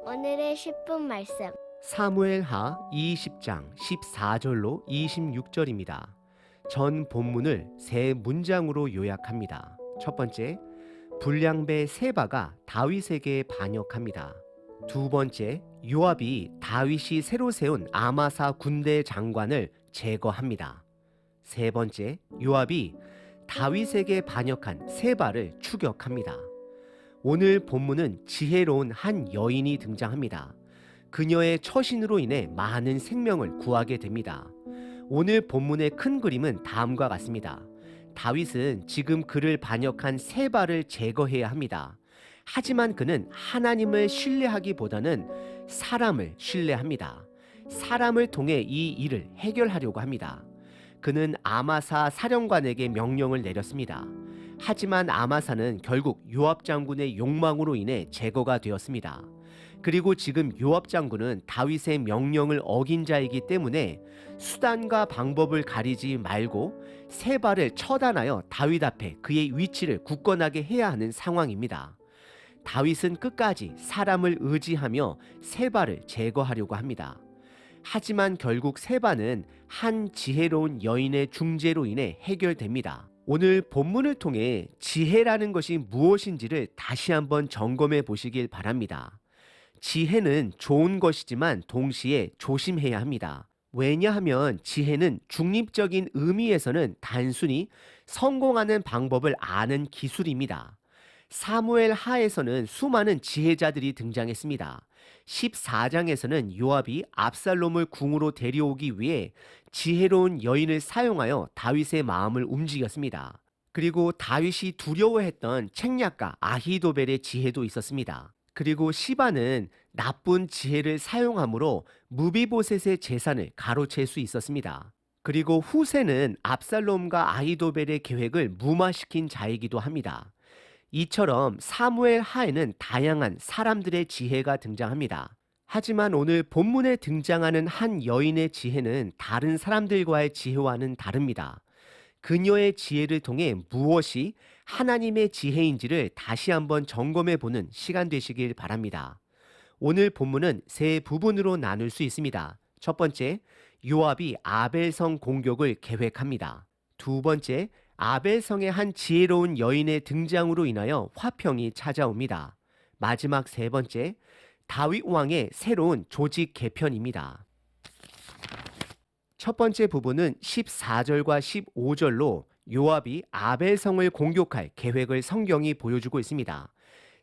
오늘의 10분 말씀. 사무엘하 20장 14절로 26절입니다. 전 본문을 세 문장으로 요약합니다. 첫 번째, 불량배 세바가 다윗에게 반역합니다. 두 번째, 요압이 다윗이 새로 세운 아마사 군대 장관을 제거합니다. 세 번째, 요압이 다윗에게 반역한 세바를 추격합니다. 오늘 본문은 지혜로운 한 여인이 등장합니다. 그녀의 처신으로 인해 많은 생명을 구하게 됩니다. 오늘 본문의 큰 그림은 다음과 같습니다. 다윗은 지금 그를 반역한 세바를 제거해야 합니다. 하지만 그는 하나님을 신뢰하기보다는 사람을 신뢰합니다. 사람을 통해 이 일을 해결하려고 합니다. 그는 아마사 사령관에게 명령을 내렸습니다. 하지만 아마사는 결국 요압 장군의 욕망으로 인해 제거가 되었습니다. 그리고 지금 요압 장군은 다윗의 명령을 어긴 자이기 때문에 수단과 방법을 가리지 말고 세바를 처단하여 다윗 앞에 그의 위치를 굳건하게 해야 하는 상황입니다. 다윗은 끝까지 사람을 의지하며 세바를 제거하려고 합니다. 하지만 결국 세바는 한 지혜로운 여인의 중재로 인해 해결됩니다. 오늘 본문을 통해 지혜라는 것이 무엇인지를 다시 한번 점검해 보시길 바랍니다. 지혜는 좋은 것이지만 동시에 조심해야 합니다. 왜냐하면 지혜는 중립적인 의미에서는 단순히 성공하는 방법을 아는 기술입니다. 사무엘 하에서는 수많은 지혜자들이 등장했습니다. 14장에서는 요압이 압살롬을 궁으로 데려오기 위해 지혜로운 여인을 사용하여 다윗의 마음을 움직였습니다. 그리고 다윗이 두려워했던 책략가 아히도벨의 지혜도 있었습니다. 그리고 시바는 나쁜 지혜를 사용함으로 무비보셋의 재산을 가로챌 수 있었습니다. 그리고 후세는 압살롬과 아히도벨의 계획을 무마시킨 자이기도 합니다. 이처럼 사무엘 하에는 다양한 사람들의 지혜가 등장합니다. 하지만 오늘 본문에 등장하는 한 여인의 지혜는 다른 사람들과의 지혜와는 다릅니다. 그녀의 지혜를 통해 무엇이 하나님의 지혜인지를 다시 한번 점검해 보는 시간 되시길 바랍니다. 오늘 본문은 세 부분으로 나눌 수 있습니다. 첫 번째, 요압이 아벨성 공격을 계획합니다. 두 번째, 아벨성의 한 지혜로운 여인의 등장으로 인하여 화평이 찾아옵니다. 마지막 세 번째, 다윗 왕의 새로운 조직 개편입니다. 첫 번째 부분은 14절과 15절로 요압이 아벨성을 공격할 계획을 성경이 보여주고 있습니다.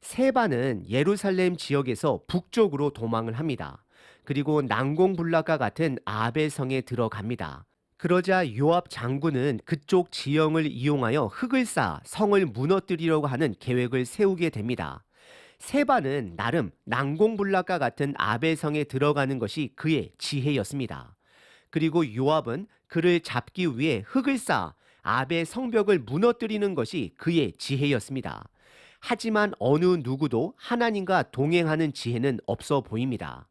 세바는 예루살렘 지역에서 북쪽으로 도망을 합니다. 그리고 난공불락과 같은 아벨성에 들어갑니다. 그러자 요압 장군은 그쪽 지형을 이용하여 흙을 쌓아 성을 무너뜨리려고 하는 계획을 세우게 됩니다. 세바는 나름 난공불락과 같은 아벨성에 들어가는 것이 그의 지혜였습니다. 그리고 요압은 그를 잡기 위해 흙을 쌓아 아벨 성벽을 무너뜨리는 것이 그의 지혜였습니다. 하지만 어느 누구도 하나님과 동행하는 지혜는 없어 보입니다.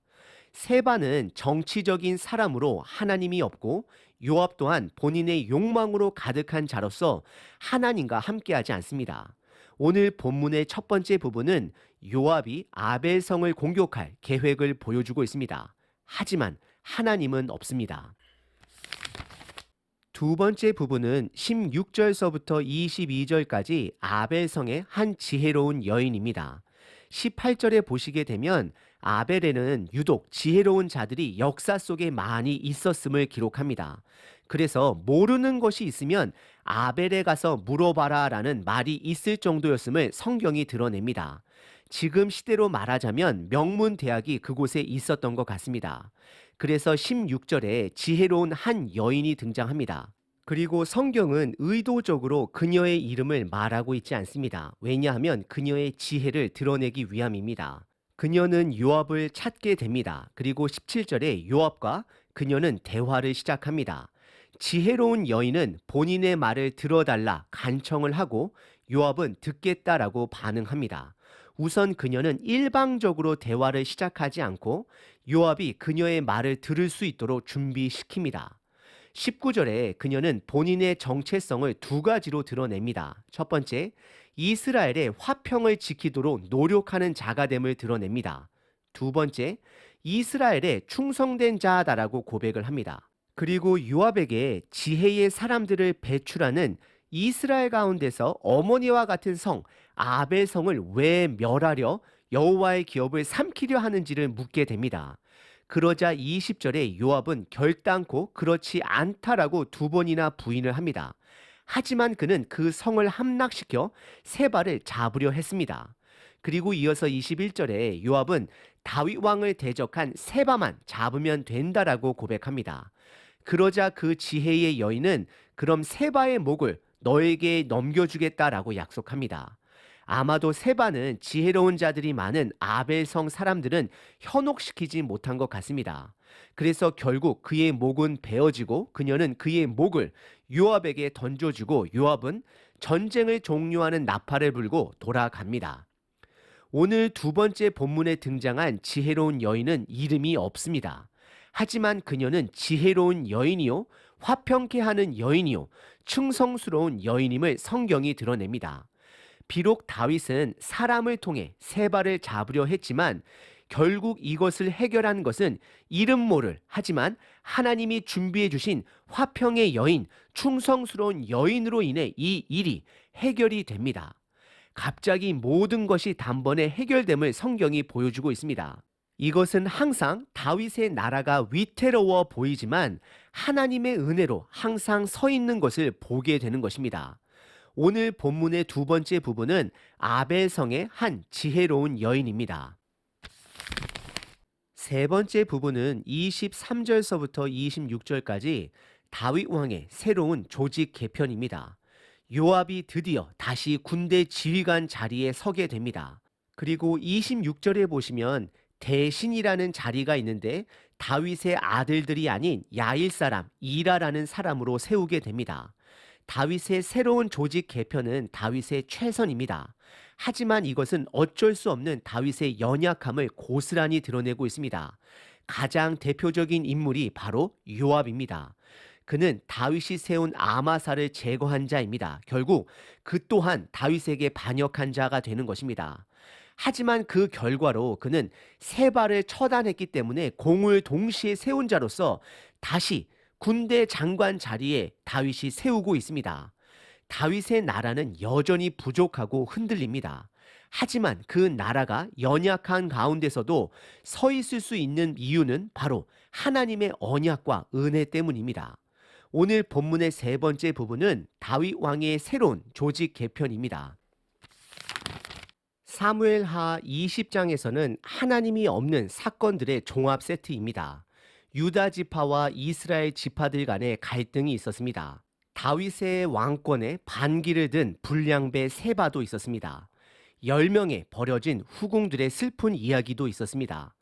세바는 정치적인 사람으로 하나님이 없고 요압 또한 본인의 욕망으로 가득한 자로서 하나님과 함께하지 않습니다. 오늘 본문의 첫 번째 부분은 요압이 아벨성을 공격할 계획을 보여주고 있습니다. 하지만 하나님은 없습니다. 두 번째 부분은 16절서부터 22절까지 아벨성의 한 지혜로운 여인입니다. 18절에 보시게 되면 아벨에는 유독 지혜로운 자들이 역사 속에 많이 있었음을 기록합니다. 그래서 모르는 것이 있으면 아벨에 가서 물어봐라 라는 말이 있을 정도였음을 성경이 드러냅니다. 지금 시대로 말하자면 명문대학이 그곳에 있었던 것 같습니다. 그래서 16절에 지혜로운 한 여인이 등장합니다. 그리고 성경은 의도적으로 그녀의 이름을 말하고 있지 않습니다. 왜냐하면 그녀의 지혜를 드러내기 위함입니다. 그녀는 요압을 찾게 됩니다. 그리고 17절에 요압과 그녀는 대화를 시작합니다. 지혜로운 여인은 본인의 말을 들어달라 간청을 하고 요압은 듣겠다라고 반응합니다. 우선 그녀는 일방적으로 대화를 시작하지 않고 요압이 그녀의 말을 들을 수 있도록 준비시킵니다. 19절에 그녀는 본인의 정체성을 두 가지로 드러냅니다. 첫 번째, 이스라엘의 화평을 지키도록 노력하는 자가 됨을 드러냅니다. 두 번째, 이스라엘에 충성된 자다라고 고백을 합니다. 그리고 요압에게 지혜의 사람들을 배출하는 이스라엘 가운데서 어머니와 같은 성 아벨성을 왜 멸하려 여호와의 기업을 삼키려 하는지를 묻게 됩니다. 그러자 20절에 요압은 결단코 그렇지 않다라고 두 번이나 부인을 합니다. 하지만 그는 그 성을 함락시켜 세바를 잡으려 했습니다. 그리고 이어서 21절에 요압은 다윗 왕을 대적한 세바만 잡으면 된다라고 고백합니다. 그러자 그 지혜의 여인은 그럼 세바의 목을 너에게 넘겨주겠다라고 약속합니다. 아마도 세바는 지혜로운 자들이 많은 아벨성 사람들은 현혹시키지 못한 것 같습니다. 그래서 결국 그의 목은 베어지고 그녀는 그의 목을 요압에게 던져주고 요압은 전쟁을 종료하는 나팔을 불고 돌아갑니다. 오늘 두 번째 본문에 등장한 지혜로운 여인은 이름이 없습니다. 하지만 그녀는 지혜로운 여인이요, 화평케 하는 여인이요, 충성스러운 여인임을 성경이 드러냅니다. 비록 다윗은 사람을 통해 세바를 잡으려 했지만 결국 이것을 해결한 것은 이름 모를 하지만 하나님이 준비해 주신 화평의 여인, 충성스러운 여인으로 인해 이 일이 해결이 됩니다. 갑자기 모든 것이 단번에 해결됨을 성경이 보여주고 있습니다. 이것은 항상 다윗의 나라가 위태로워 보이지만 하나님의 은혜로 항상 서 있는 것을 보게 되는 것입니다. 오늘 본문의 두 번째 부분은 아벨성의 한 지혜로운 여인입니다. 세 번째 부분은 23절서부터 26절까지 다윗 왕의 새로운 조직 개편입니다. 요압이 드디어 다시 군대 지휘관 자리에 서게 됩니다. 그리고 26절에 보시면 대신이라는 자리가 있는데 다윗의 아들들이 아닌 야일 사람 이라라는 사람으로 세우게 됩니다. 다윗의 새로운 조직 개편은 다윗의 최선입니다. 하지만 이것은 어쩔 수 없는 다윗의 연약함을 고스란히 드러내고 있습니다. 가장 대표적인 인물이 바로 요압입니다. 그는 다윗이 세운 아마사를 제거한 자입니다. 결국 그 또한 다윗에게 반역한 자가 되는 것입니다. 하지만 그 결과로 그는 세바를 처단했기 때문에 공을 동시에 세운 자로서 다시 군대 장관 자리에 다윗이 세우고 있습니다. 다윗의 나라는 여전히 부족하고 흔들립니다. 하지만 그 나라가 연약한 가운데서도 서 있을 수 있는 이유는 바로 하나님의 언약과 은혜 때문입니다. 오늘 본문의 세 번째 부분은 다윗 왕의 새로운 조직 개편입니다. 사무엘하 20장에서는 하나님이 없는 사건들의 종합 세트입니다. 유다 지파와 이스라엘 지파들 간의 갈등이 있었습니다. 다윗의 왕권에 반기를 든 불량배 세바도 있었습니다. 10명의 버려진 후궁들의 슬픈 이야기도 있었습니다.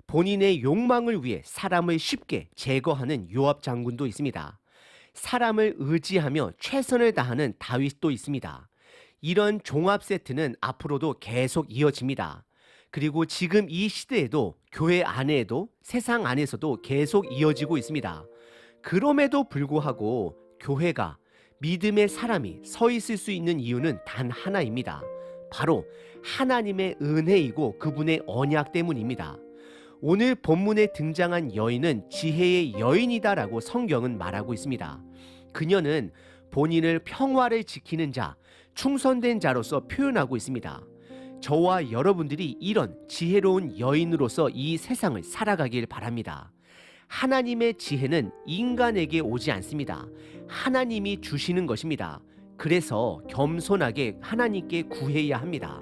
본인의 욕망을 위해 사람을 쉽게 제거하는 요압 장군도 있습니다. 사람을 의지하며 최선을 다하는 다윗도 있습니다. 이런 종합 세트는 앞으로도 계속 이어집니다. 그리고 지금 이 시대에도 교회 안에도 세상 안에서도 계속 이어지고 있습니다. 그럼에도 불구하고 교회가 믿음의 사람이 서 있을 수 있는 이유는 단 하나입니다. 바로 하나님의 은혜이고 그분의 언약 때문입니다. 오늘 본문에 등장한 여인은 지혜의 여인이다라고 성경은 말하고 있습니다. 그녀는 본인을 평화를 지키는 자, 충성된 자로서 표현하고 있습니다. 저와 여러분들이 이런 지혜로운 여인으로서 이 세상을 살아가길 바랍니다. 하나님의 지혜는 인간에게 오지 않습니다. 하나님이 주시는 것입니다. 그래서 겸손하게 하나님께 구해야 합니다.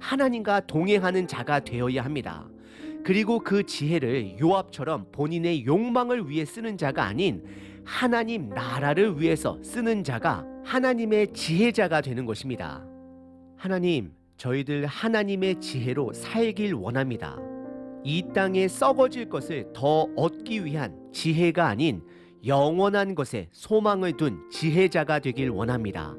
하나님과 동행하는 자가 되어야 합니다. 그리고 그 지혜를 요압처럼 본인의 욕망을 위해 쓰는 자가 아닌 하나님 나라를 위해서 쓰는 자가 하나님의 지혜자가 되는 것입니다. 하나님, 저희들 하나님의 지혜로 살길 원합니다. 이 땅에 썩어질 것을 더 얻기 위한 지혜가 아닌 영원한 것에 소망을 둔 지혜자가 되길 원합니다.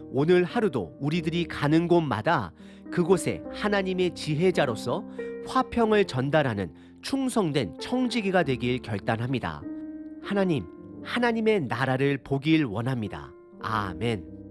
오늘 하루도 우리들이 가는 곳마다 그곳에 하나님의 지혜자로서 화평을 전달하는 충성된 청지기가 되길 결단합니다. 하나님, 하나님의 나라를 보길 원합니다. 아멘.